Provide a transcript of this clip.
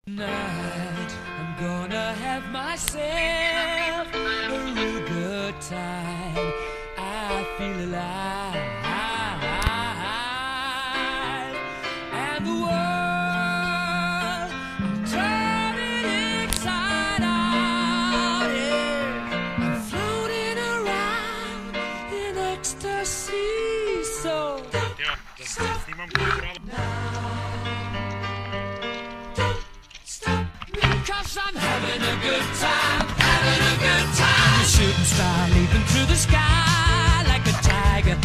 Tonight, I'm gonna have myself a real good time. I feel alive, and the world I'm turning inside out. Yeah. I'm floating around in ecstasy. So stop now, 'cause I'm having a good time, having a good time. The shooting star leaping through the sky like a tiger.